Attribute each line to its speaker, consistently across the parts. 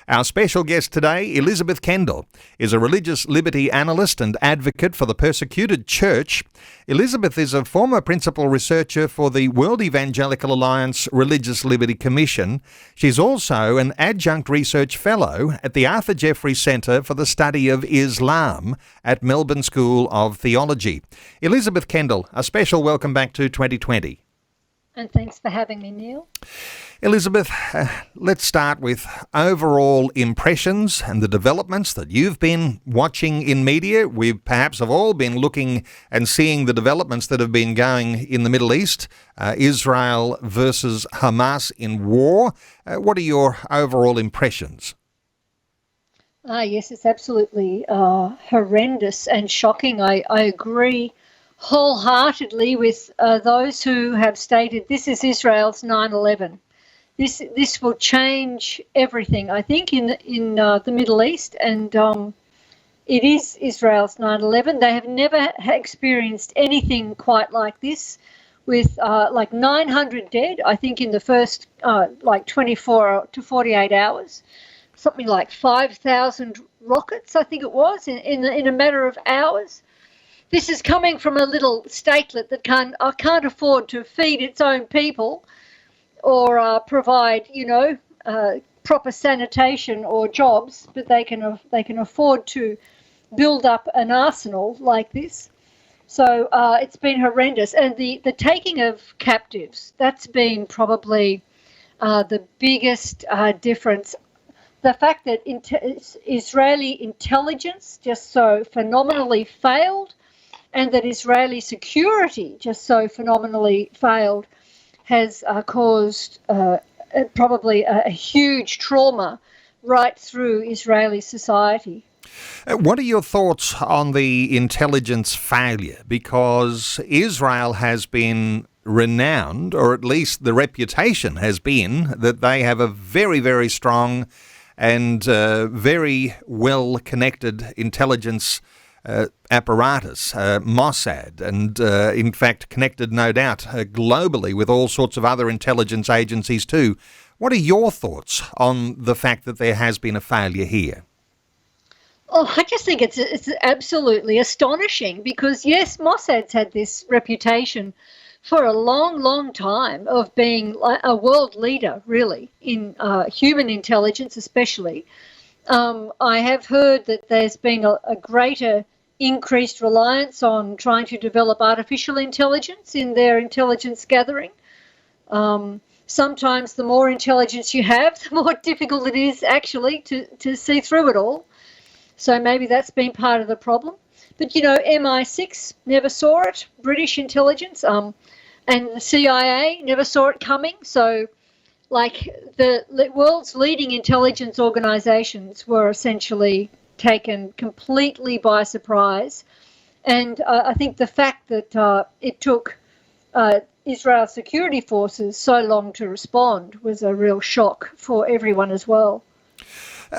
Speaker 1: Our special guest today, Elizabeth Kendal, is a religious liberty analyst and advocate for the Persecuted Church. Elizabeth is a former principal researcher for the World Evangelical Alliance Religious Liberty Commission. She's also an adjunct research fellow at the Arthur Jeffrey Centre for the Study of Islam at Melbourne School of Theology. Elizabeth Kendal, a special welcome back to 2020.
Speaker 2: And thanks for having me, Neil.
Speaker 1: Elizabeth, let's start with overall impressions and the developments that you've been watching in media. We perhaps have all been looking and seeing the developments that have been going in the Middle East, Israel versus Hamas in war. What are your overall impressions?
Speaker 2: Yes, it's absolutely horrendous and shocking. I agree wholeheartedly with those who have stated this is Israel's 9/11. This will change everything, I think, in the Middle East, and it is Israel's 9/11. They have never experienced anything quite like this, with like 900 dead, I think, in the first 24 to 48 hours. Something like 5,000 rockets, I think it was, in a matter of hours. This is coming from a little statelet that can't afford to feed its own people or provide, proper sanitation or jobs, but they can afford to build up an arsenal like this. So it's been horrendous, and the taking of captives, that's been probably the biggest difference. The fact that Israeli intelligence just so phenomenally failed, and that Israeli security just so phenomenally failed, has caused probably a huge trauma right through Israeli society.
Speaker 1: What are your thoughts on the intelligence failure? Because Israel has been renowned, or at least the reputation has been, that they have a very, very strong and very well-connected intelligence apparatus, Mossad, and in fact connected, no doubt, globally with all sorts of other intelligence agencies too. What are your thoughts on the fact that there has been a failure here?
Speaker 2: Oh, I just think it's absolutely astonishing because, yes, Mossad's had this reputation for a long, long time of being a world leader, really, in human intelligence especially. I have heard that there's been a greater increased reliance on trying to develop artificial intelligence in their intelligence gathering. Sometimes the more intelligence you have, the more difficult it is actually to see through it all. So maybe that's been part of the problem. But, MI6 never saw it, British intelligence, and the CIA never saw it coming. So, the world's leading intelligence organisations were essentially taken completely by surprise. And I think the fact that it took Israel's security forces so long to respond was a real shock for everyone as well.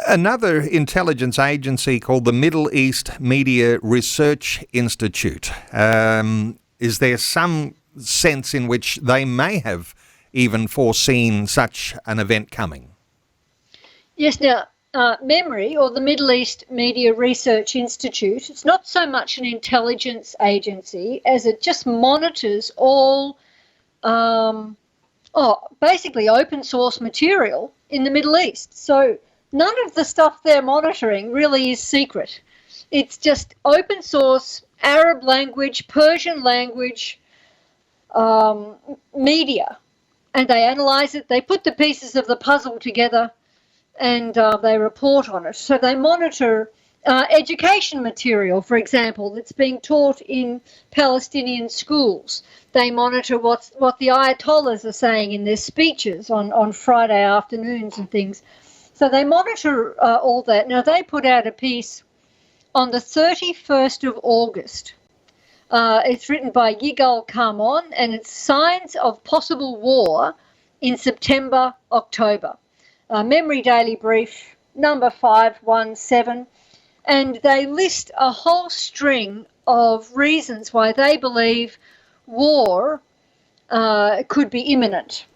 Speaker 1: Another intelligence agency called the Middle East Media Research Institute. Is there some sense in which they may have even foreseen such an event coming?
Speaker 2: Yes, now, MEMRI, or the Middle East Media Research Institute, it's not so much an intelligence agency as it just monitors all basically open source material in the Middle East. So none of the stuff they're monitoring really is secret. It's just open source, Arab language, Persian language media. And they analyse it, they put the pieces of the puzzle together, and they report on it. So they monitor education material, for example, that's being taught in Palestinian schools. They monitor what the Ayatollahs are saying in their speeches on Friday afternoons and things. So they monitor all that. Now, they put out a piece on the 31st of August. It's written by Yigal Kamon, and it's Signs of Possible War in September, October. MEMRI Daily Brief, number 517. And they list a whole string of reasons why they believe war could be imminent.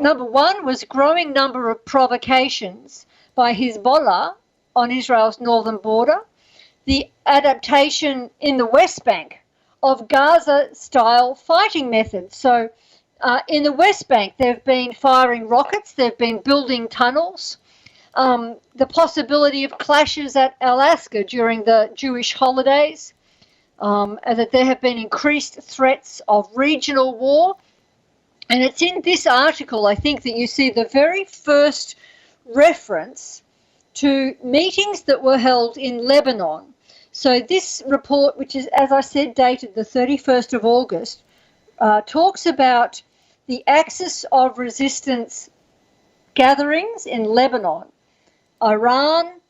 Speaker 2: Number one was growing number of provocations by Hezbollah on Israel's northern border, the adaptation in the West Bank of Gaza-style fighting methods. So in the West Bank, they've been firing rockets, they've been building tunnels, the possibility of clashes at Alaska during the Jewish holidays, and that there have been increased threats of regional war. And it's in this article, I think, that you see the very first reference to meetings that were held in Lebanon. So this report, which is, as I said, dated the 31st of August, talks about the axis of resistance gatherings in Lebanon. Iran,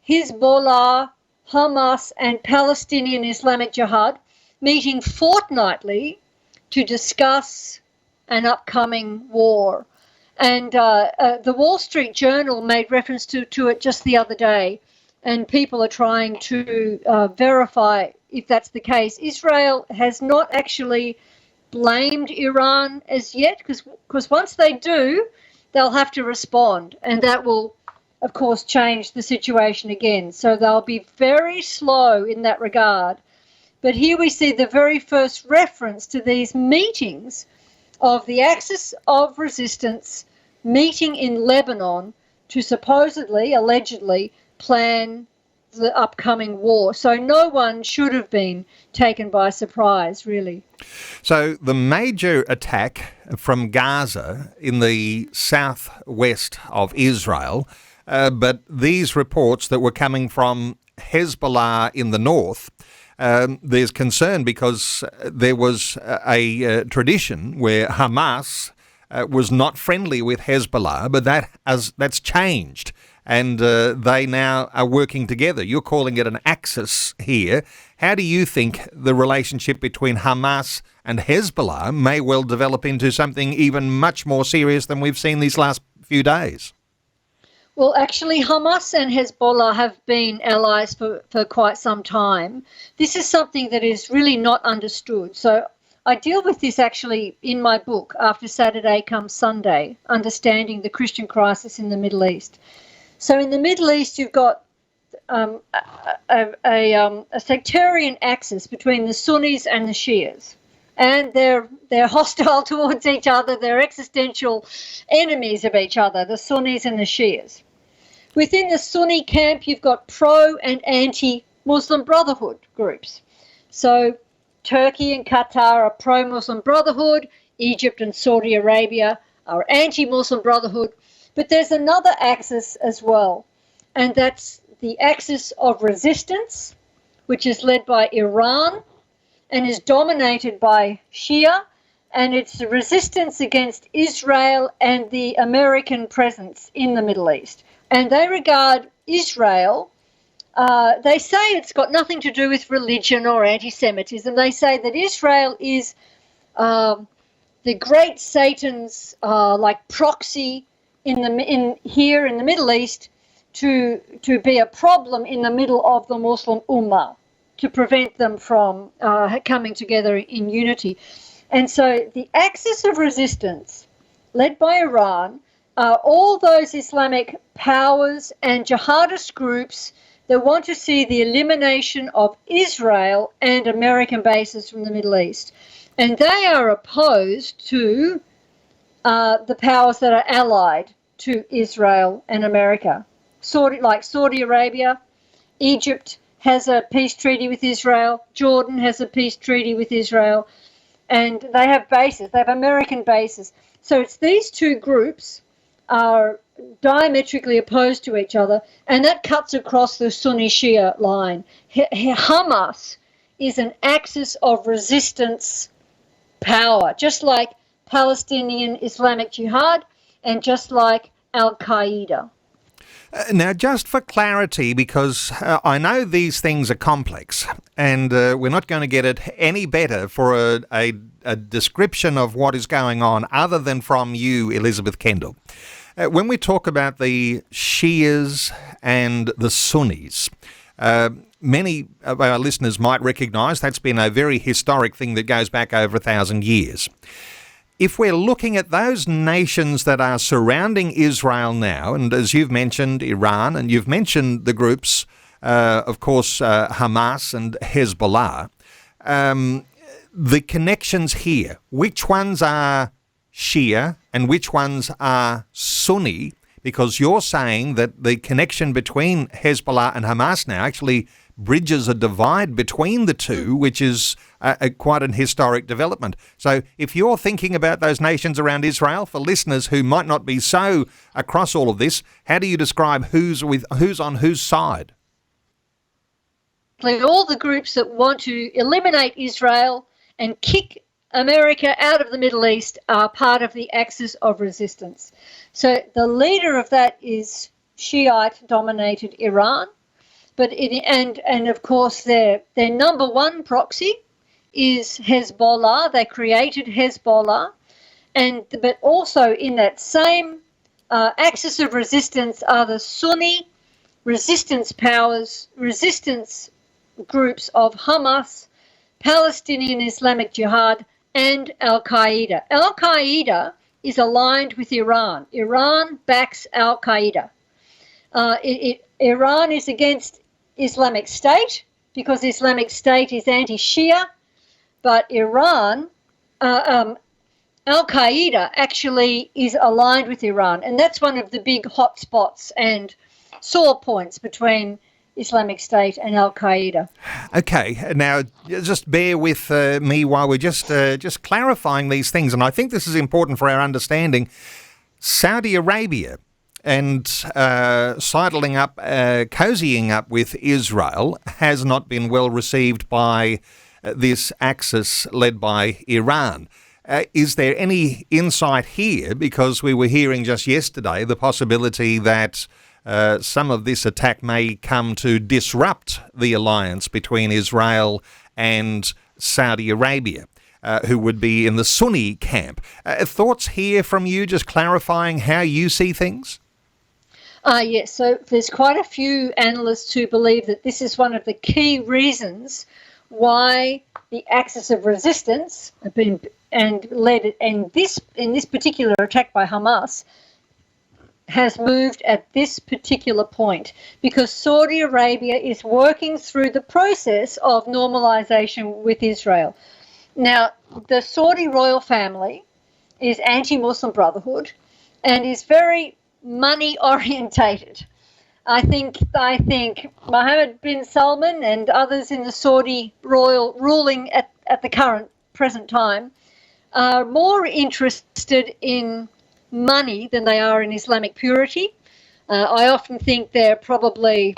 Speaker 2: Hezbollah, Hamas and Palestinian Islamic Jihad meeting fortnightly to discuss an upcoming war. And the Wall Street Journal made reference to it just the other day, and people are trying to verify if that's the case. Israel has not actually blamed Iran as yet, because once they do, they'll have to respond, and that will, of course, change the situation again. So they'll be very slow in that regard. But here we see the very first reference to these meetings of the Axis of Resistance meeting in Lebanon to supposedly, allegedly, plan the upcoming war. So no one should have been taken by surprise, really.
Speaker 1: So the major attack from Gaza in the southwest of Israel, but these reports that were coming from Hezbollah in the north, there's concern because there was a tradition where Hamas was not friendly with Hezbollah, but that's changed, and they now are working together. You're calling it an axis here. How do you think the relationship between Hamas and Hezbollah may well develop into something even much more serious than we've seen these last few days?
Speaker 2: Well, actually, Hamas and Hezbollah have been allies for quite some time. This is something that is really not understood. So I deal with this actually in my book, After Saturday Comes Sunday, Understanding the Christian Crisis in the Middle East. So in the Middle East, you've got a sectarian axis between the Sunnis and the Shias. And they're hostile towards each other. They're existential enemies of each other, the Sunnis and the Shias. Within the Sunni camp, you've got pro- and anti-Muslim Brotherhood groups. So Turkey and Qatar are pro-Muslim Brotherhood. Egypt and Saudi Arabia are anti-Muslim Brotherhood. But there's another axis as well, and that's the axis of resistance, which is led by Iran and is dominated by Shia, and it's the resistance against Israel and the American presence in the Middle East. And they regard Israel, they say it's got nothing to do with religion or anti-Semitism. They say that Israel is the great Satan's like proxy here in the Middle East to be a problem in the middle of the Muslim Ummah, to prevent them from coming together in unity. And so the axis of resistance, led by Iran, are all those Islamic powers and jihadist groups that want to see the elimination of Israel and American bases from the Middle East. And they are opposed to the powers that are allied to Israel and America. Like Saudi Arabia, Egypt has a peace treaty with Israel, Jordan has a peace treaty with Israel, and they have bases, they have American bases. So it's these two groups are diametrically opposed to each other, and that cuts across the Sunni-Shia line. Hamas is an axis of resistance power, just like Palestinian Islamic Jihad and just like Al-Qaeda.
Speaker 1: Now, just for clarity, because I know these things are complex, and we're not going to get it any better for a description of what is going on other than from you, Elizabeth Kendal. When we talk about the Shias and the Sunnis, many of our listeners might recognise that's been a very historic thing that goes back over 1,000 years. if we're looking at those nations that are surrounding Israel now, and as you've mentioned, Iran, and you've mentioned the groups, of course, Hamas and Hezbollah, the connections here, which ones are Shia and which ones are Sunni? Because you're saying that the connection between Hezbollah and Hamas now actually bridges a divide between the two, which is quite an historic development. So if you're thinking about those nations around Israel, for listeners who might not be so across all of this, how do you describe who's on whose side?
Speaker 2: All the groups that want to eliminate Israel and kick America out of the Middle East are part of the axis of resistance. So the leader of that is Shiite-dominated Iran, and of course their number one proxy is Hezbollah. They created Hezbollah, but also in that same axis of resistance are the Sunni resistance powers, resistance groups of Hamas, Palestinian Islamic Jihad, and Al-Qaeda. Al-Qaeda is aligned with Iran. Iran backs Al-Qaeda. Iran is against Islamic State because Islamic State is anti-Shia, but Al-Qaeda actually is aligned with Iran, and that's one of the big hot spots and sore points between Islamic State and Al-Qaeda.
Speaker 1: Okay, now just bear with me while we're just clarifying these things, and I think this is important for our understanding. Saudi Arabia and sidling up, cozying up with Israel has not been well received by this axis led by Iran. Is there any insight here? Because we were hearing just yesterday the possibility that some of this attack may come to disrupt the alliance between Israel and Saudi Arabia, who would be in the Sunni camp. Thoughts here from you, just clarifying how you see things?
Speaker 2: Yes, so there's quite a few analysts who believe that this is one of the key reasons why the axis of resistance have been in this particular attack by Hamas has moved at this particular point, because Saudi Arabia is working through the process of normalization with Israel. Now, the Saudi royal family is anti-Muslim Brotherhood and is very money orientated. I think Mohammed bin Salman and others in the Saudi royal ruling at the present time are more interested in money than they are in Islamic purity. I often think they're probably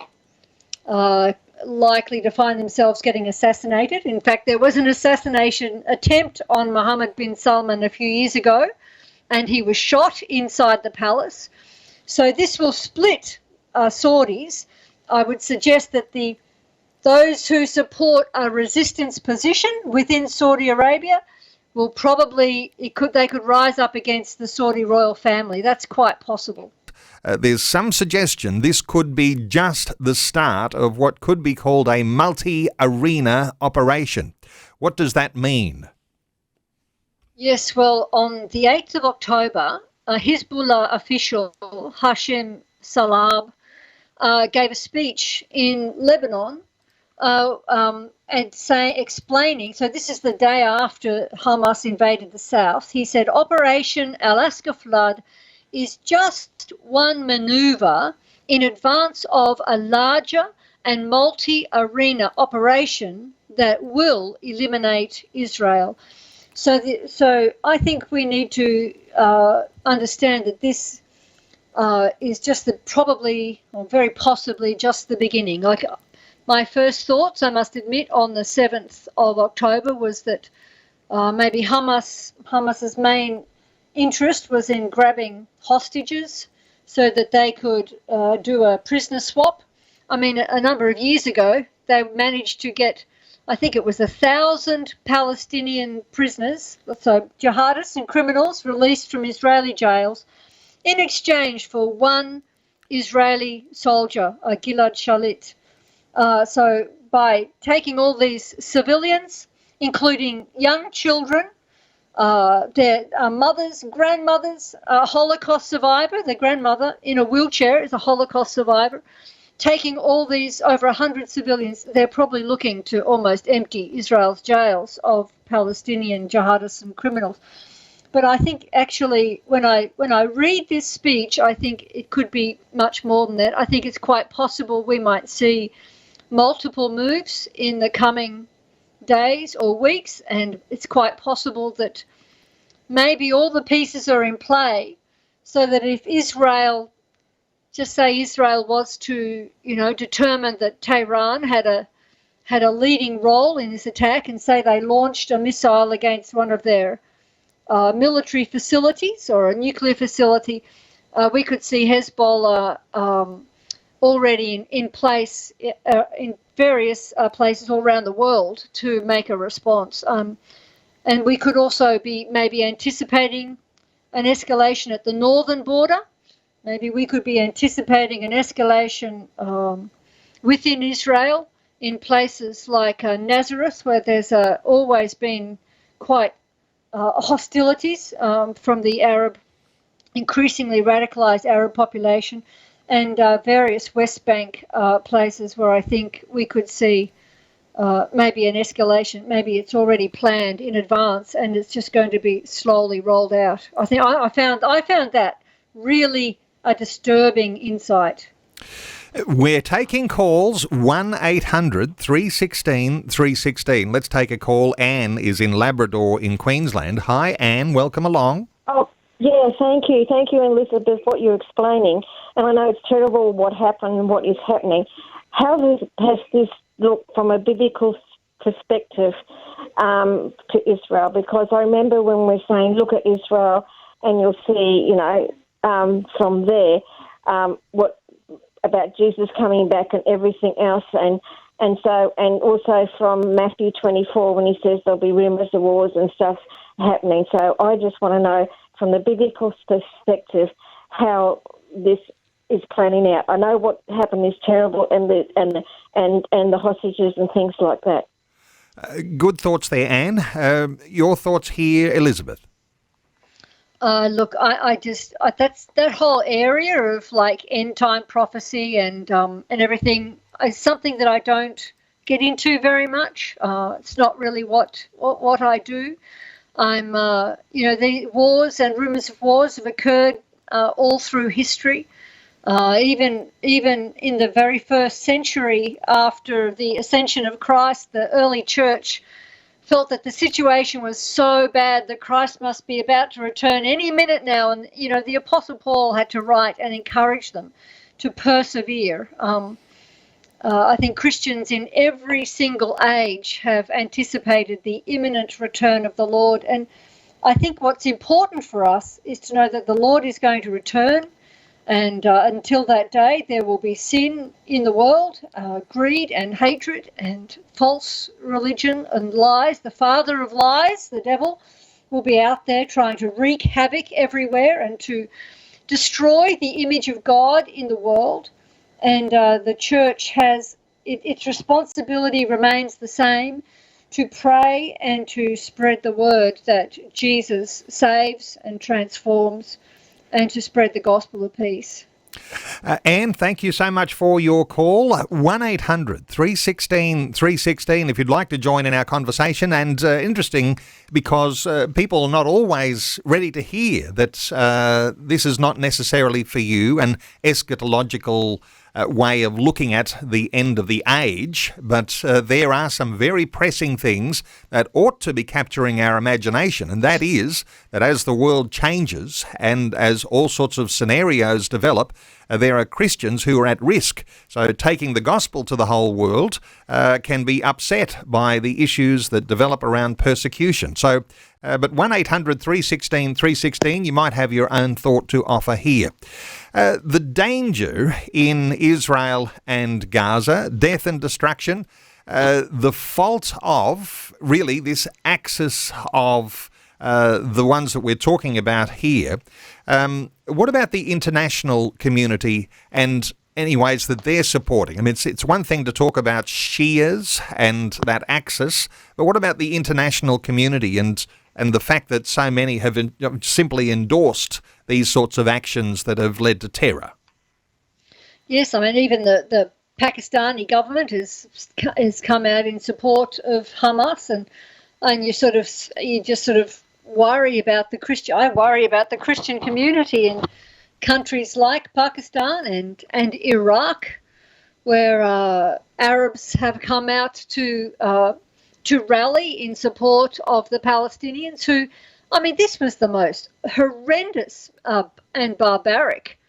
Speaker 2: likely to find themselves getting assassinated. In fact, there was an assassination attempt on Mohammed bin Salman a few years ago, and he was shot inside the palace. So this will split Saudis. I would suggest that those who support a resistance position within Saudi Arabia will they could rise up against the Saudi royal family. That's quite possible.
Speaker 1: There's some suggestion this could be just the start of what could be called a multi-arena operation. What does that mean?
Speaker 2: Yes, well, on the 8th of October, a Hezbollah official, Hashem Salab, gave a speech in Lebanon and explaining, so this is the day after Hamas invaded the south. He said, Operation Alaska Flood is just one maneuver in advance of a larger and multi-arena operation that will eliminate Israel. So I think we need to understand that this is just very possibly just the beginning. Like, my first thoughts, I must admit, on the 7th of October was that maybe Hamas's main interest was in grabbing hostages so that they could do a prisoner swap. I mean, a number of years ago, they managed to get, I think it was 1,000 Palestinian prisoners, so jihadists and criminals released from Israeli jails, in exchange for one Israeli soldier, Gilad Shalit. So by taking all these civilians, including young children, their mothers, grandmothers, a Holocaust survivor. The grandmother in a wheelchair is a Holocaust survivor. Taking all these over 100 civilians, they're probably looking to almost empty Israel's jails of Palestinian jihadists and criminals. But I think actually when I read this speech, I think it could be much more than that. I think it's quite possible we might see multiple moves in the coming days or weeks, and it's quite possible that maybe all the pieces are in play so that if Israel, just say Israel was to, determine that Tehran had a leading role in this attack, and say they launched a missile against one of their military facilities or a nuclear facility, we could see Hezbollah already in place in various places all around the world to make a response. And we could also be maybe anticipating an escalation at the northern border. Maybe we could be anticipating an escalation within Israel in places like Nazareth, where there's always been quite hostilities from the increasingly radicalized Arab population, and various West Bank places where I think we could see maybe an escalation. Maybe it's already planned in advance and it's just going to be slowly rolled out. I think I found that really a disturbing insight.
Speaker 1: We're taking calls 1-800-316-316. Let's take a call. Anne is in Labrador in Queensland. Hi, Anne. Welcome along.
Speaker 3: Oh, yeah, thank you. Thank you, Elizabeth, what you're explaining. And I know it's terrible what happened and what is happening. How has this looked from a biblical perspective to Israel? Because I remember when we're saying, look at Israel, and you'll see, from there, what about Jesus coming back and everything else, and also from Matthew 24 when he says there'll be rumours of wars and stuff happening. So I just want to know from the biblical perspective how this is planning out. I know what happened is terrible, and the hostages and things like that.
Speaker 1: Good thoughts there, Anne. Your thoughts here, Elizabeth?
Speaker 2: Look, that's that whole area of like end time prophecy and everything is something that I don't get into very much. It's not really what I do. I'm the wars and rumors of wars have occurred all through history. Even in the very first century after the ascension of Christ, the early church felt that the situation was so bad that Christ must be about to return any minute now. And, the Apostle Paul had to write and encourage them to persevere. I think Christians in every single age have anticipated the imminent return of the Lord. And I think what's important for us is to know that the Lord is going to return. And until that day, there will be sin in the world, greed and hatred and false religion and lies. The father of lies, the devil, will be out there trying to wreak havoc everywhere and to destroy the image of God in the world. And the church has, its responsibility remains the same, to pray and to spread the word that Jesus saves and transforms, and to spread the gospel of peace.
Speaker 1: Anne, thank you so much for your call. 1-800-316-316 if you'd like to join in our conversation. And interesting because people are not always ready to hear that this is not necessarily for you an eschatological way of looking at the end of the age, but there are some very pressing things that ought to be capturing our imagination, and that is that as the world changes and as all sorts of scenarios develop, there are Christians who are at risk. So taking the gospel to the whole world can be upset by the issues that develop around persecution. So, but 1-800-316-316, you might have your own thought to offer here. The danger in Israel and Gaza, death and destruction, the fault of really this axis of the ones that we're talking about here. What about the international community and any ways that they're supporting? I mean, it's one thing to talk about Shias and that axis, but what about the international community and and the fact that so many have simply endorsed these sorts of actions that have led to terror.
Speaker 2: Yes, I mean, even the Pakistani government has come out in support of Hamas, and you just sort of worry about the Christian. I worry about the Christian community in countries like Pakistan and Iraq, where Arabs have come out to rally in support of the Palestinians. Who, I mean, this was the most horrendous and barbaric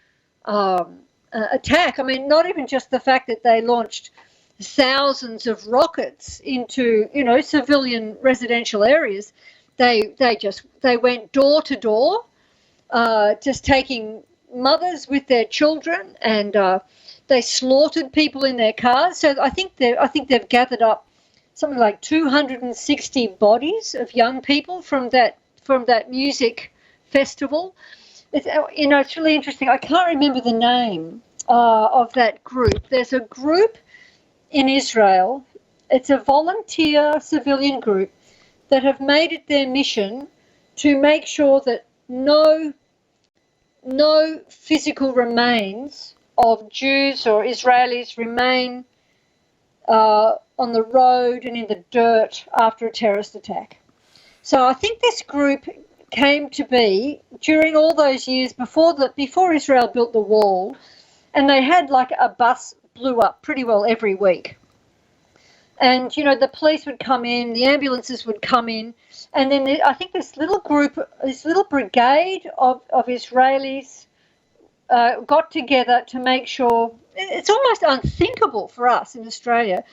Speaker 2: attack. I mean, not even just the fact that they launched thousands of rockets into, civilian residential areas. They went door to door, just taking mothers with their children, and they slaughtered people in their cars. So I think they've gathered up something like 260 bodies of young people from that music festival. It's really interesting. I can't remember the name of that group. There's a group in Israel. It's a volunteer civilian group that have made it their mission to make sure that no physical remains of Jews or Israelis remain on the road and in the dirt after a terrorist attack. So I think this group came to be during all those years before Israel built the wall, and they had like a bus blew up pretty well every week. And, the police would come in, the ambulances would come in, and then I think this little brigade of Israelis got together to make sure. It's almost unthinkable for us in Australia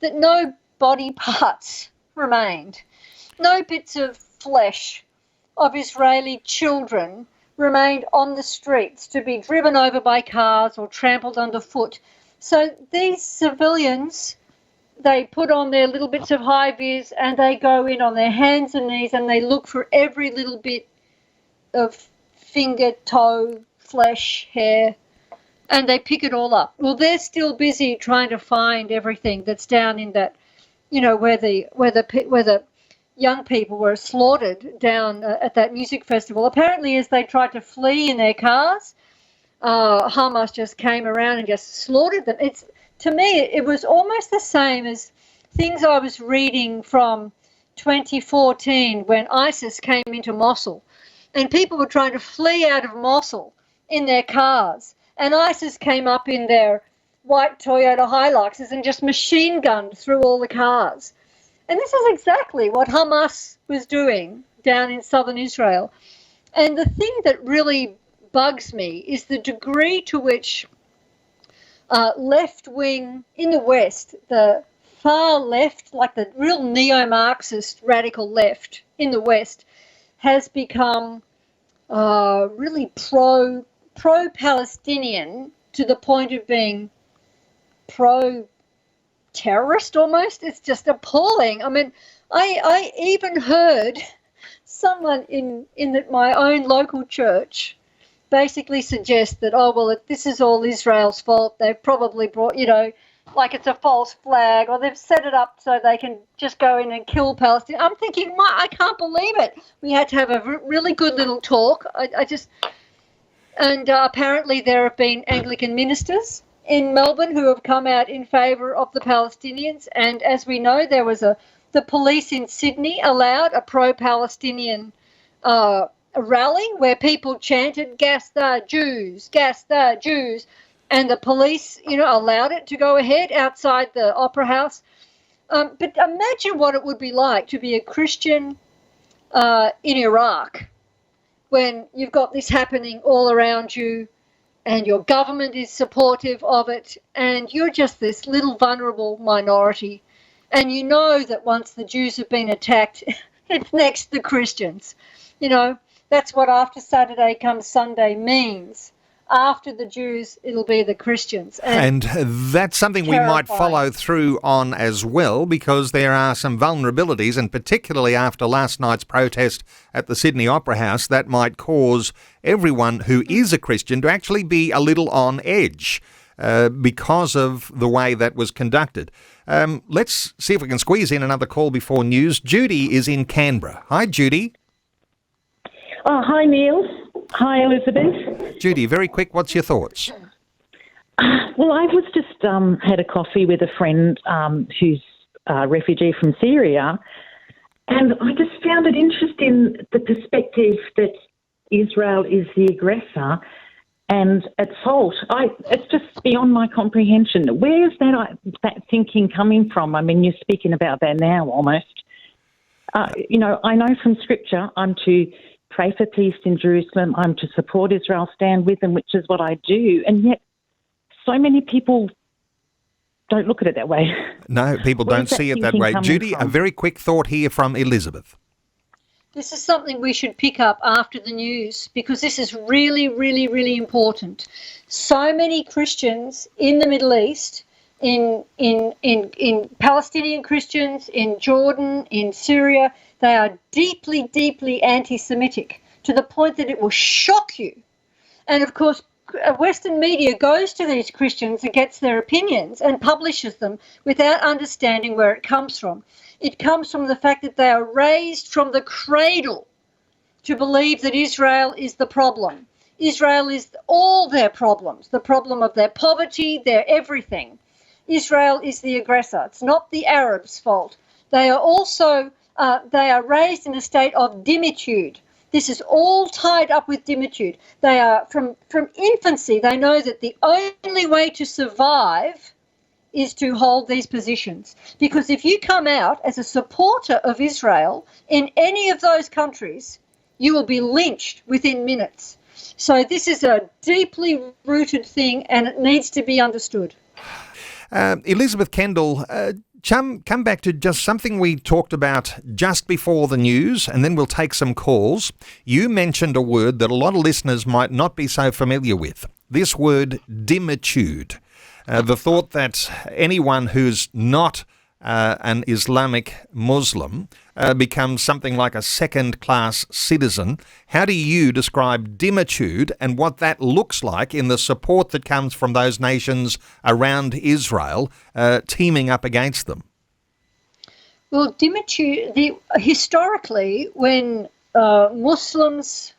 Speaker 2: that no body parts remained, no bits of flesh of Israeli children remained on the streets to be driven over by cars or trampled underfoot. So these civilians, they put on their little bits of high vis and they go in on their hands and knees and they look for every little bit of finger, toe, flesh, hair, and they pick it all up. Well, they're still busy trying to find everything that's down in that, where the young people were slaughtered down at that music festival. Apparently, as they tried to flee in their cars, Hamas just came around and just slaughtered them. To me, it was almost the same as things I was reading from 2014 when ISIS came into Mosul, and people were trying to flee out of Mosul in their cars, and ISIS came up in their white Toyota Hiluxes and just machine gunned through all the cars. And this is exactly what Hamas was doing down in southern Israel. And the thing that really bugs me is the degree to which left-wing in the West, the far left, like the real neo-Marxist radical left in the West, has become really pro-Palestinian to the point of being pro-terrorist almost. It's just appalling. I mean, I even heard someone in my own local church basically suggest that, this is all Israel's fault. They've probably brought, like it's a false flag, or they've set it up so they can just go in and kill Palestinians. I'm thinking, I can't believe it. We had to have a really good little talk. And apparently there have been Anglican ministers in Melbourne who have come out in favour of the Palestinians. And as we know, there was the police in Sydney allowed a pro-Palestinian rally where people chanted, "Gas the Jews, gas the Jews." And the police, allowed it to go ahead outside the Opera House. But imagine what it would be like to be a Christian in Iraq when you've got this happening all around you and your government is supportive of it and you're just this little vulnerable minority. And you know that once the Jews have been attacked, it's next the Christians. That's what after Saturday comes Sunday means. After the Jews, it'll be the Christians. And
Speaker 1: that's something we might follow through on as well, because there are some vulnerabilities, and particularly after last night's protest at the Sydney Opera House, that might cause everyone who is a Christian to actually be a little on edge because of the way that was conducted. Let's see if we can squeeze in another call before news. Judy is in Canberra. Hi, Judy.
Speaker 4: Oh, hi, Neil. Hi, Elizabeth.
Speaker 1: Judy, very quick, what's your thoughts?
Speaker 4: Well, I was just had a coffee with a friend who's a refugee from Syria, and I just found it interesting, the perspective that Israel is the aggressor and at fault. It's just beyond my comprehension. Where is that thinking coming from? I mean, you're speaking about that now almost. I know from Scripture I'm to pray for peace in Jerusalem, I'm to support Israel, stand with them, which is what I do, and yet so many people don't look at it that way.
Speaker 1: No, people don't see it that way. Judy, a very quick thought here from Elizabeth.
Speaker 2: This is something we should pick up after the news, because this is really, really, really important. So many Christians in the Middle East, in Palestinian Christians, in Jordan, in Syria, they are deeply, deeply anti-Semitic, to the point that it will shock you. And of course, Western media goes to these Christians and gets their opinions and publishes them without understanding where it comes from. It comes from the fact that they are raised from the cradle to believe that Israel is the problem. Israel is all their problems, the problem of their poverty, their everything. Israel is the aggressor. It's not the Arabs' fault. They are also they are raised in a state of dimitude. This is all tied up with dimitude. They are from infancy. They know that the only way to survive is to hold these positions. Because if you come out as a supporter of Israel in any of those countries, you will be lynched within minutes. So this is a deeply rooted thing, and it needs to be understood.
Speaker 1: Elizabeth Kendal, come back to just something we talked about just before the news, and then we'll take some calls. You mentioned a word that a lot of listeners might not be so familiar with. This word, dimitude. The thought that anyone who's not an Islamic Muslim becomes something like a second-class citizen. How do you describe dimitude and what that looks like in the support that comes from those nations around Israel teaming up against them?
Speaker 2: Well, dimitude, historically, when Muslims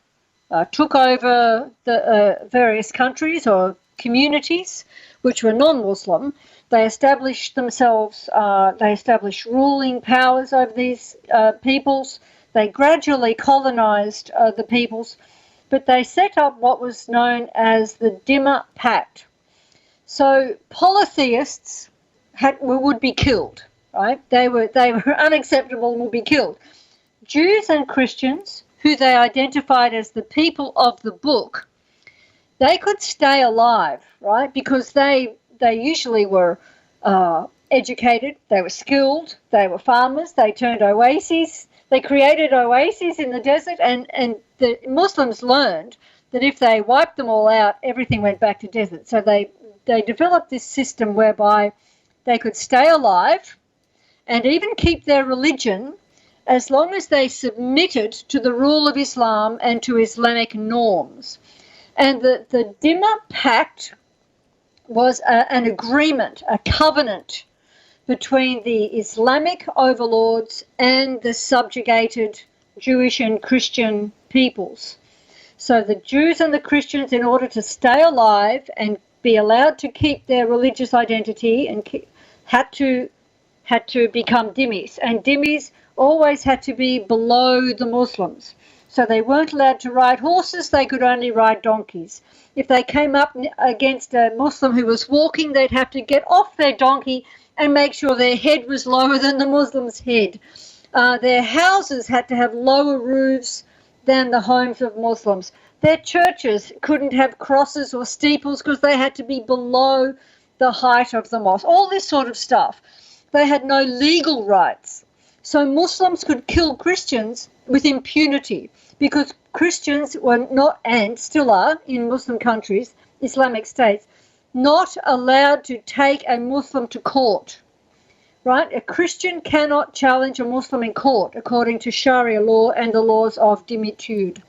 Speaker 2: took over the various countries or communities which were non-Muslim, they established themselves, they established ruling powers over these peoples. They gradually colonized the peoples, but they set up what was known as the Dimmer Pact. So polytheists would be killed, right? They were unacceptable and would be killed. Jews and Christians, who they identified as the people of the book, they could stay alive, right? Because they usually were educated, they were skilled, they were farmers, they turned oases, they created oases in the desert, and the Muslims learned that if they wiped them all out, everything went back to desert. So they developed this system whereby they could stay alive and even keep their religion as long as they submitted to the rule of Islam and to Islamic norms. And the Dimmer Pact was an agreement, a covenant between the Islamic overlords and the subjugated Jewish and Christian peoples. So the Jews and the Christians, in order to stay alive and be allowed to keep their religious identity, and had to become dhimmis, and dhimmis always had to be below the Muslims. So they weren't allowed to ride horses, they could only ride donkeys. If they came up against a Muslim who was walking, they'd have to get off their donkey and make sure their head was lower than the Muslim's head. Their houses had to have lower roofs than the homes of Muslims. Their churches couldn't have crosses or steeples because they had to be below the height of the mosque. All this sort of stuff. They had no legal rights. So Muslims could kill Christians with impunity, because Christians were not, and still are in Muslim countries, Islamic states, not allowed to take a Muslim to court, right? A Christian cannot challenge a Muslim in court according to Sharia law and the laws of dimitude.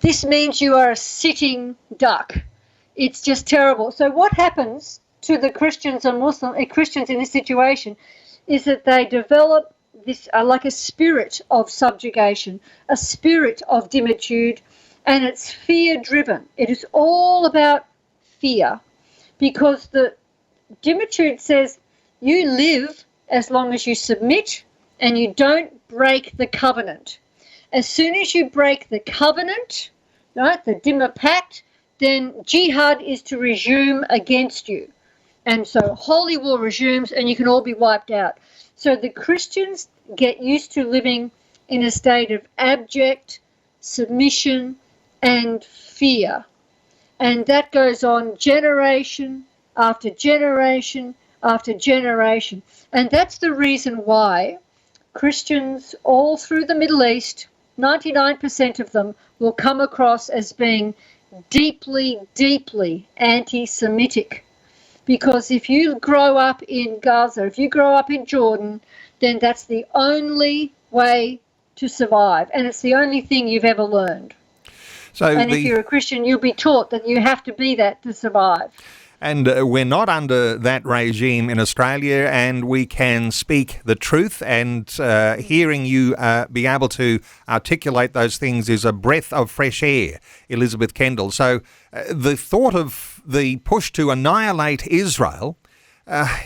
Speaker 2: This means you are a sitting duck. It's just terrible. So what happens to the Christians and Christians in this situation is that they develop this like a spirit of subjugation, a spirit of dimitude, and it's fear-driven. It is all about fear, because the dimitude says you live as long as you submit and you don't break the covenant. As soon as you break the covenant, right, the Dimmer Pact, then jihad is to resume against you. And so holy war resumes and you can all be wiped out. So the Christians get used to living in a state of abject submission and fear. And that goes on generation after generation after generation. And that's the reason why Christians all through the Middle East, 99% of them, will come across as being deeply, deeply anti-Semitic. Because if you grow up in Gaza, if you grow up in Jordan, then that's the only way to survive. And it's the only thing you've ever learned. And if you're a Christian, you'll be taught that you have to be that to survive.
Speaker 1: And we're not under that regime in Australia, and we can speak the truth, and hearing you be able to articulate those things is a breath of fresh air, Elizabeth Kendal. So the thought of the push to annihilate Israel,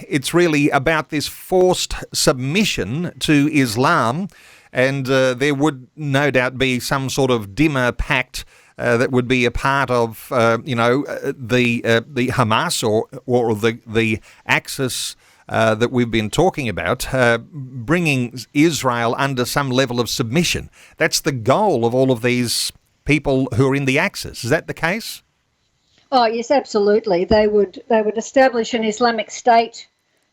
Speaker 1: it's really about this forced submission to Islam, and there would no doubt be some sort of Dimmer Pact that would be a part of, the Hamas or the axis that we've been talking about, bringing Israel under some level of submission. That's the goal of all of these people who are in the axis. Is that the case?
Speaker 2: Oh yes, absolutely. They would establish an Islamic state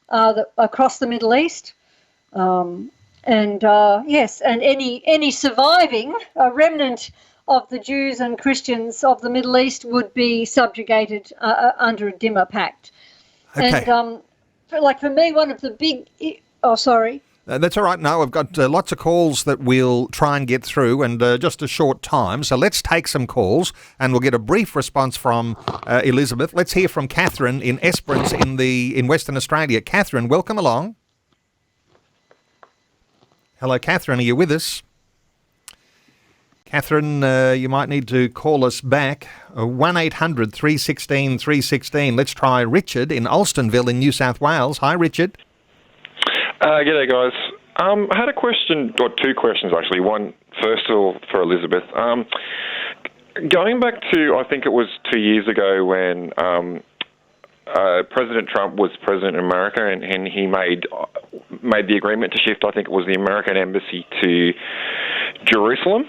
Speaker 2: across the Middle East. Yes, and any surviving remnant of the Jews and Christians of the Middle East would be subjugated under a Dimmer Pact. Okay. And for me, one of the big... sorry.
Speaker 1: That's all right. No, I've got lots of calls that we'll try and get through, and just a short time. So let's take some calls, and we'll get a brief response from Elizabeth. Let's hear from Catherine in Esperance in Western Australia. Catherine, welcome along. Hello, Catherine. Are you with us? Catherine, you might need to call us back. 1-800-316-316. Let's try Richard in Alstonville in New South Wales. Hi, Richard.
Speaker 5: G'day, guys. I had a question, or two questions actually. One, first of all, for Elizabeth. Going back to, I think it was 2 years ago when President Trump was president in America, and he made the agreement to shift, I think it was the American embassy to Jerusalem.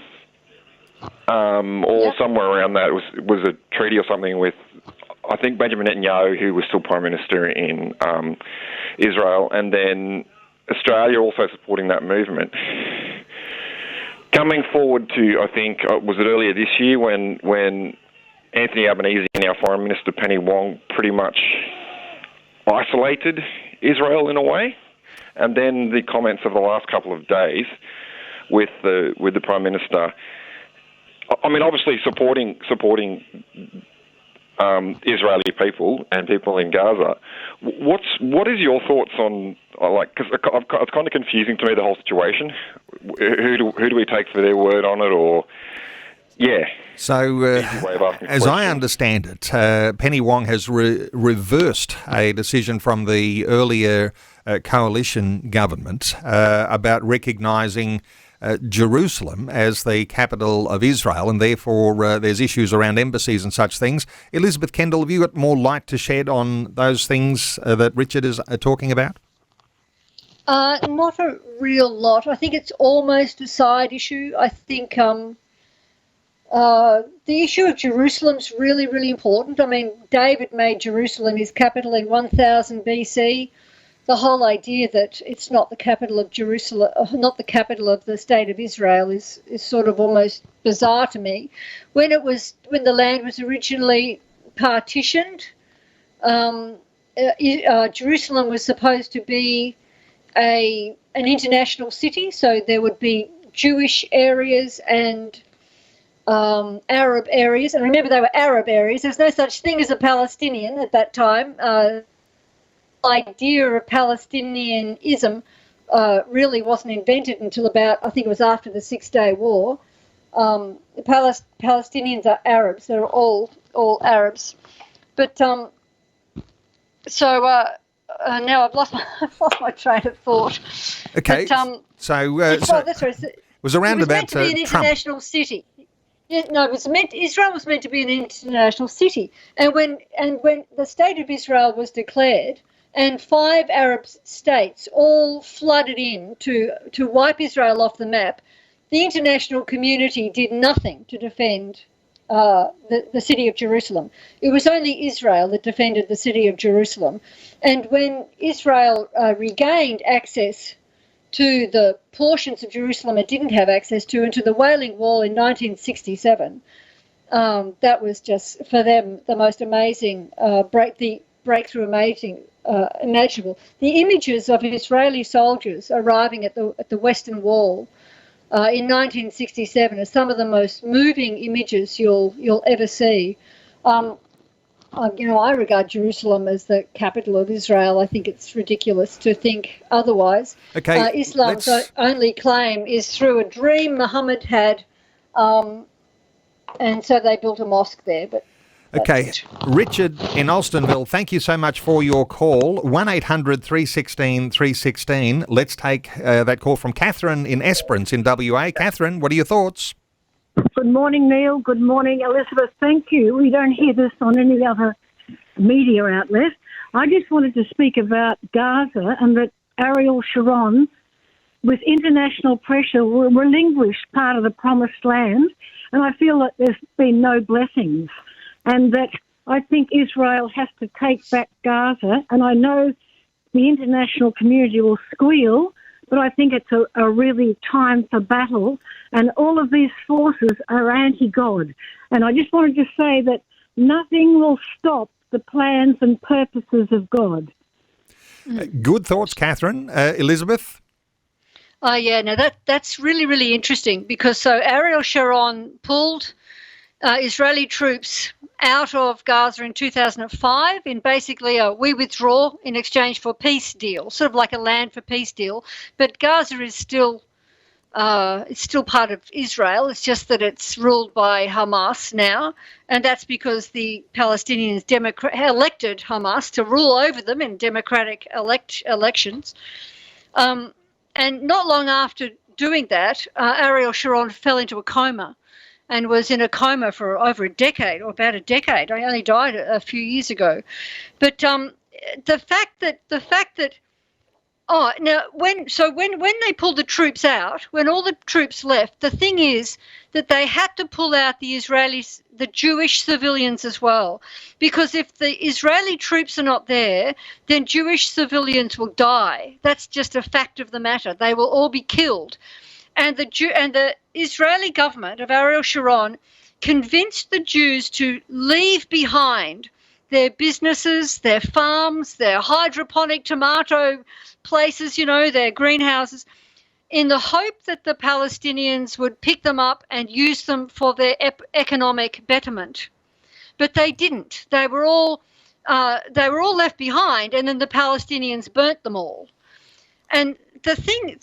Speaker 5: Somewhere around that. It was a treaty or something with, I think, Benjamin Netanyahu, who was still Prime Minister in Israel, and then Australia also supporting that movement. Coming forward to, I think, was it earlier this year when Anthony Albanese and our Foreign Minister Penny Wong pretty much isolated Israel in a way, and then the comments of the last couple of days with the Prime Minister. I mean, obviously supporting Israeli people and people in Gaza. What is your thoughts on, because it's kind of confusing to me, the whole situation. Who do we take for their word on it, or yeah? So,
Speaker 1: as I understand it, Penny Wong has reversed a decision from the earlier coalition government about recognising Jerusalem as the capital of Israel, and therefore there's issues around embassies and such things. Elizabeth Kendal, have you got more light to shed on those things that Richard is talking about?
Speaker 2: Not a real lot. I think it's almost a side issue. I think the issue of Jerusalem's really, really important. I mean, David made Jerusalem his capital in 1000 BC. The whole idea that it's not the capital of Jerusalem, not the capital of the state of Israel, is sort of almost bizarre to me. When the land was originally partitioned, Jerusalem was supposed to be an international city, so there would be Jewish areas and Arab areas. And remember, they were Arab areas. There's no such thing as a Palestinian at that time. Idea of Palestinianism really wasn't invented until about, I think it was after the 6-Day War. The Palestinians are Arabs. They're all Arabs. But now I've lost my train of thought.
Speaker 1: Okay.
Speaker 2: But,
Speaker 1: it was around
Speaker 2: it was
Speaker 1: about
Speaker 2: meant to be an international city. Yeah, no, Israel was meant to be an international city, and when the state of Israel was declared, and 5 Arab states all flooded in to wipe Israel off the map, the international community did nothing to defend the city of Jerusalem. It was only Israel that defended the city of Jerusalem, and when Israel regained access to the portions of Jerusalem it didn't have access to, and to the Wailing Wall in 1967. That was just, for them, the most amazing breakthrough imaginable. The images of Israeli soldiers arriving at the Western Wall in 1967 are some of the most moving images you'll ever see. I regard Jerusalem as the capital of Israel. I think it's ridiculous to think otherwise.
Speaker 1: Okay,
Speaker 2: Islam's only claim is through a dream Muhammad had, and so they built a mosque there. But
Speaker 1: okay, Richard in Alstonville, thank you so much for your call. 1-800-316-316. Let's take that call from Catherine in Esperance in WA. Catherine, what are your thoughts?
Speaker 6: Good morning, Neil. Good morning, Elizabeth. Thank you. We don't hear this on any other media outlet. I just wanted to speak about Gaza and that Ariel Sharon, with international pressure, relinquished part of the promised land. And I feel that there's been no blessings. And that I think Israel has to take back Gaza. And I know the international community will squeal, but I think it's a really time for battle, and all of these forces are anti-God. And I just wanted to say that nothing will stop the plans and purposes of God.
Speaker 1: Good thoughts, Catherine. Elizabeth?
Speaker 2: That's really, really interesting, because so Ariel Sharon pulled Israeli troops out of Gaza in 2005 in basically a we withdraw in exchange for peace deal, sort of like a land for peace deal. But Gaza is still part of Israel. It's just that it's ruled by Hamas now, and that's because the Palestinians elected Hamas to rule over them in democratic elections. And not long after doing that, Ariel Sharon fell into a coma and was in a coma for over a decade, or about a decade. I only died a few years ago. But the fact that when they pulled the troops out, when all the troops left, the thing is that they had to pull out the Israelis, the Jewish civilians as well, because if the Israeli troops are not there, then Jewish civilians will die. That's just a fact of the matter. They will all be killed. And the Israeli government of Ariel Sharon convinced the Jews to leave behind their businesses, their farms, their hydroponic tomato places, their greenhouses, in the hope that the Palestinians would pick them up and use them for their economic betterment. But they didn't. They were all left behind, and then the Palestinians burnt them all. And the thing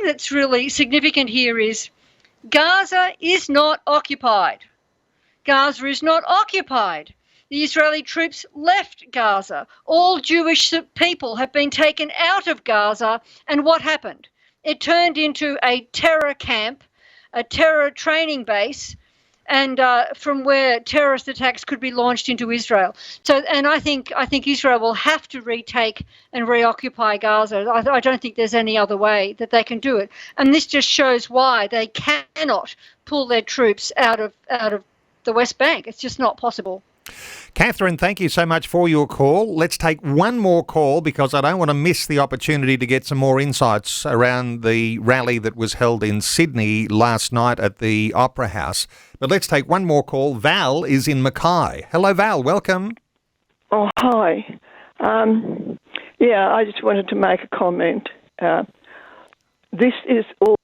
Speaker 2: that's really significant here is Gaza is not occupied. Gaza is not occupied. The Israeli troops left Gaza. All Jewish people have been taken out of Gaza. And what happened? It turned into a terror camp, a terror training base, and from where terrorist attacks could be launched into Israel. And I think Israel will have to retake and reoccupy Gaza. I don't think there's any other way that they can do it. And this just shows why they cannot pull their troops out of the West Bank. It's just not possible.
Speaker 1: Catherine, thank you so much for your call. Let's take one more call because I don't want to miss the opportunity to get some more insights around the rally that was held in Sydney last night at the Opera House. But let's take one more call. Val is in Mackay. Hello, Val. Welcome.
Speaker 7: Oh, hi. I just wanted to make a comment. This is all...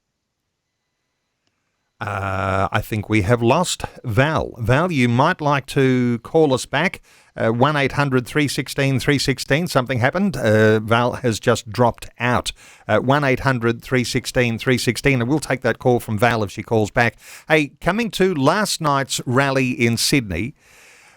Speaker 1: I think we have lost Val. Val, you might like to call us back. 1-800-316-316. Something happened. Val has just dropped out. 1-800-316-316. And we'll take that call from Val if she calls back. Hey, coming to last night's rally in Sydney,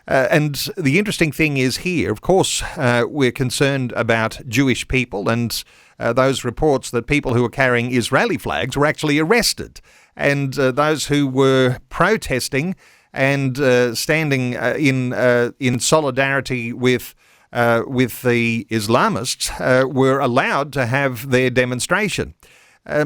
Speaker 1: and the interesting thing is here, of course, we're concerned about Jewish people and those reports that people who were carrying Israeli flags were actually arrested. And those who were protesting and standing in solidarity with the Islamists were allowed to have their demonstration.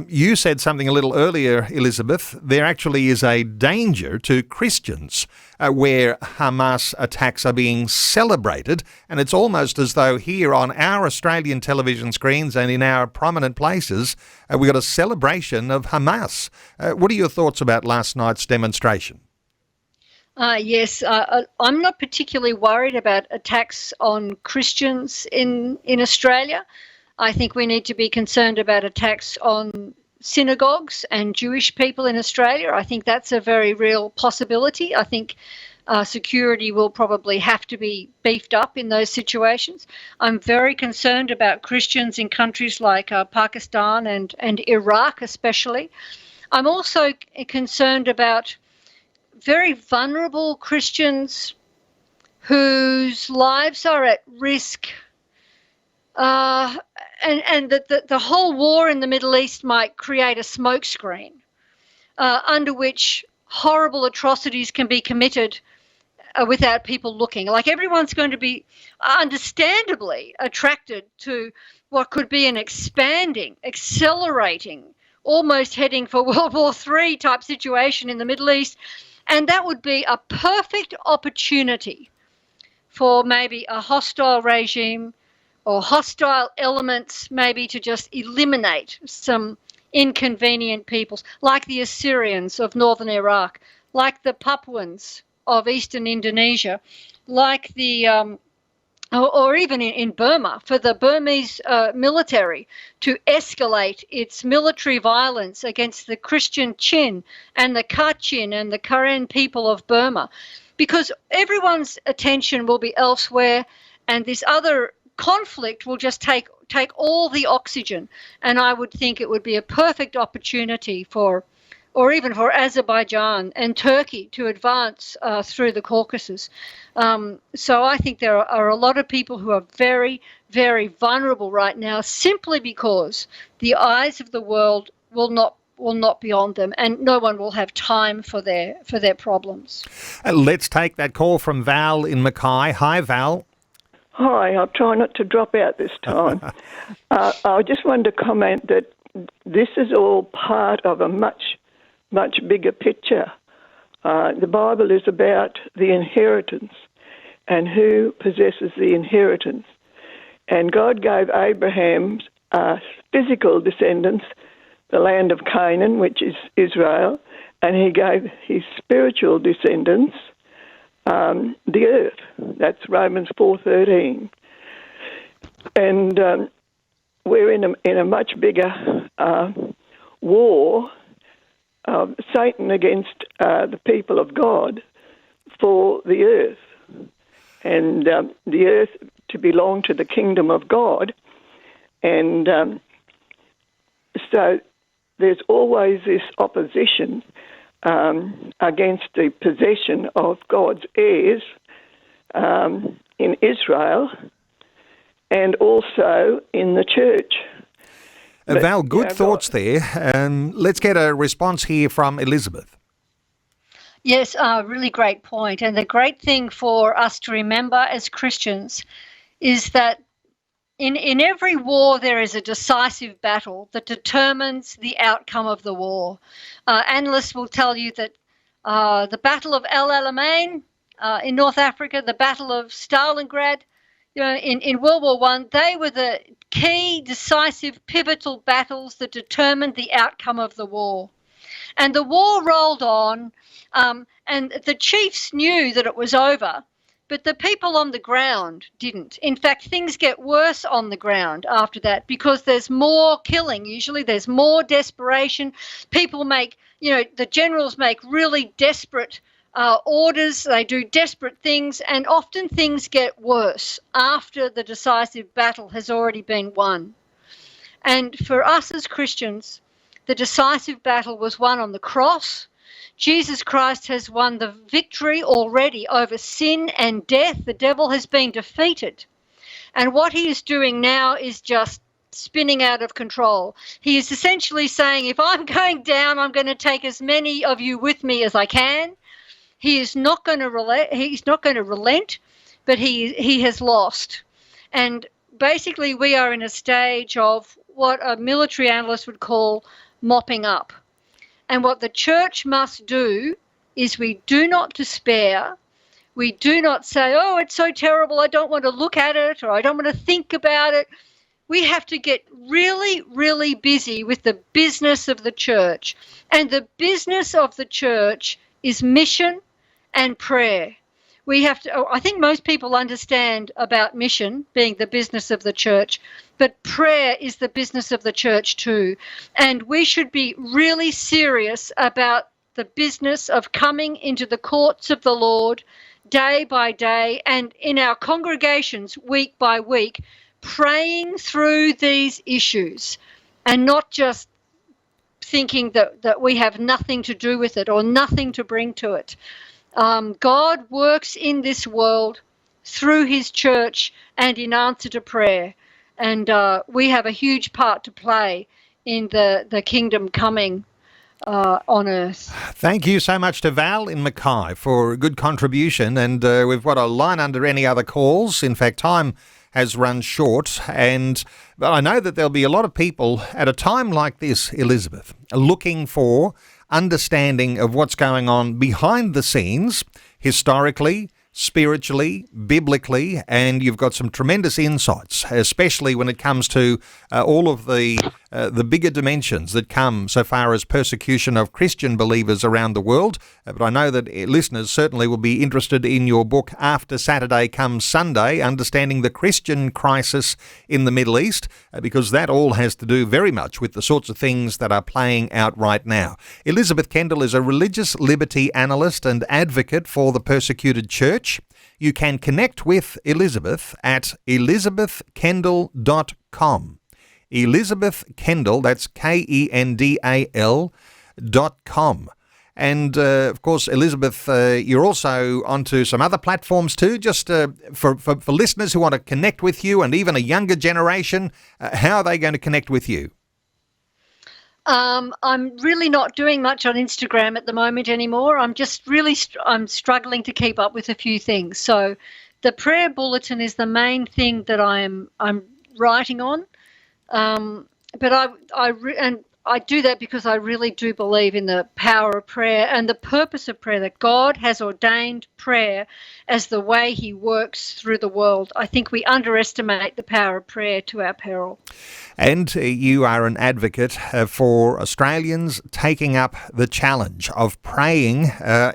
Speaker 1: You said something a little earlier, Elizabeth. There actually is a danger to Christians where Hamas attacks are being celebrated, and it's almost as though here on our Australian television screens and in our prominent places, we got a celebration of Hamas. What are your thoughts about last night's demonstration?
Speaker 2: Yes, I'm not particularly worried about attacks on Christians in Australia. I think we need to be concerned about attacks on synagogues and Jewish people in Australia. I think that's a very real possibility. I think security will probably have to be beefed up in those situations. I'm very concerned about Christians in countries like Pakistan and Iraq especially. I'm also concerned about very vulnerable Christians whose lives are at risk, and that the whole war in the Middle East might create a smokescreen under which horrible atrocities can be committed without people looking. Like, everyone's going to be understandably attracted to what could be an expanding, accelerating, almost heading for World War III type situation in the Middle East. And that would be a perfect opportunity for maybe a hostile regime or hostile elements maybe to just eliminate some inconvenient peoples, like the Assyrians of northern Iraq, like the Papuans of eastern Indonesia, like the or even in Burma, for the Burmese military to escalate its military violence against the Christian Chin and the Kachin and the Karen people of Burma, because everyone's attention will be elsewhere, and this other conflict will just take all the oxygen. And I would think it would be a perfect opportunity for Azerbaijan and Turkey to advance through the Caucasus. So I think there are a lot of people who are very, very vulnerable right now, simply because the eyes of the world will not be on them, and no one will have time for their problems.
Speaker 1: Let's take that call from Val in Mackay. Hi, Val.
Speaker 7: Hi, I'll try not to drop out this time. I just wanted to comment that this is all part of a much bigger picture. The Bible is about the inheritance and who possesses the inheritance. And God gave Abraham's physical descendants the land of Canaan, which is Israel, and he gave his spiritual descendants the earth. That's Romans 4:13. And we're in a much bigger war of Satan against the people of God for the earth, and the earth to belong to the kingdom of God. And so there's always this opposition against the possession of God's heirs in Israel and also in the church.
Speaker 1: Val, good thoughts there. Let's get a response here from Elizabeth.
Speaker 2: Yes, really great point. And the great thing for us to remember as Christians is that in every war there is a decisive battle that determines the outcome of the war. Analysts will tell you that the Battle of El Alamein in North Africa, the Battle of Stalingrad, in World War I, they were the key, decisive, pivotal battles that determined the outcome of the war. And the war rolled on, and the chiefs knew that it was over, but the people on the ground didn't. In fact, things get worse on the ground after that because there's more killing. Usually there's more desperation. People make, the generals make really desperate orders. They do desperate things, and often things get worse after the decisive battle has already been won. And for us as Christians, the decisive battle was won on the cross. Jesus Christ has won the victory already over sin and death. The devil has been defeated. And what he is doing now is just spinning out of control. He is essentially saying, if I'm going down, I'm going to take as many of you with me as I can. He is not going to relent, but he has lost. And basically we are in a stage of what a military analyst would call mopping up. And what the church must do is we do not despair. We do not say, oh, it's so terrible, I don't want to look at it, or I don't want to think about it. We have to get really, really busy with the business of the church. And the business of the church is mission and prayer. We have to, I think most people understand about mission being the business of the church, but prayer is the business of the church too. And we should be really serious about the business of coming into the courts of the Lord day by day and in our congregations week by week, praying through these issues and not just thinking that we have nothing to do with it or nothing to bring to it. God works in this world through his church and in answer to prayer. And we have a huge part to play in the kingdom coming on earth.
Speaker 1: Thank you so much to Val in Mackay for a good contribution. And we've got a line under any other calls. In fact, time has run short. But I know that there'll be a lot of people at a time like this, Elizabeth, looking for understanding of what's going on behind the scenes, historically, spiritually, biblically, and you've got some tremendous insights, especially when it comes to all of the bigger dimensions that come so far as persecution of Christian believers around the world. But I know that listeners certainly will be interested in your book, After Saturday Comes Sunday, Understanding the Christian Crisis in the Middle East, because that all has to do very much with the sorts of things that are playing out right now. Elizabeth Kendal is a religious liberty analyst and advocate for the Persecuted Church. You can connect with Elizabeth at elizabethkendal.com. Elizabeth Kendal, that's KENDAL.com. And, of course, Elizabeth, you're also onto some other platforms too, just for listeners who want to connect with you and even a younger generation. How are they going to connect with you?
Speaker 2: I'm really not doing much on Instagram at the moment anymore. I'm just really I'm struggling to keep up with a few things. So the prayer bulletin is the main thing that I'm writing on. But I do that because I really do believe in the power of prayer and the purpose of prayer, that God has ordained prayer as the way he works through the world. I think we underestimate the power of prayer to our peril.
Speaker 1: And you are an advocate for Australians taking up the challenge of praying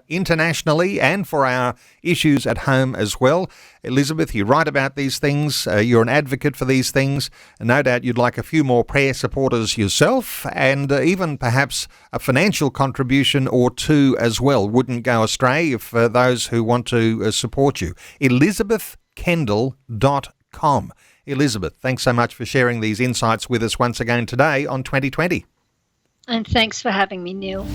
Speaker 1: internationally and for our issues at home as well. Elizabeth, you write about these things. You're an advocate for these things. No doubt you'd like a few more prayer supporters yourself, and even perhaps a financial contribution or two as well wouldn't go astray if those who want to support you. ElizabethKendal.com. Elizabeth, thanks so much for sharing these insights with us once again today on 2020.
Speaker 2: And thanks for having me, Neil.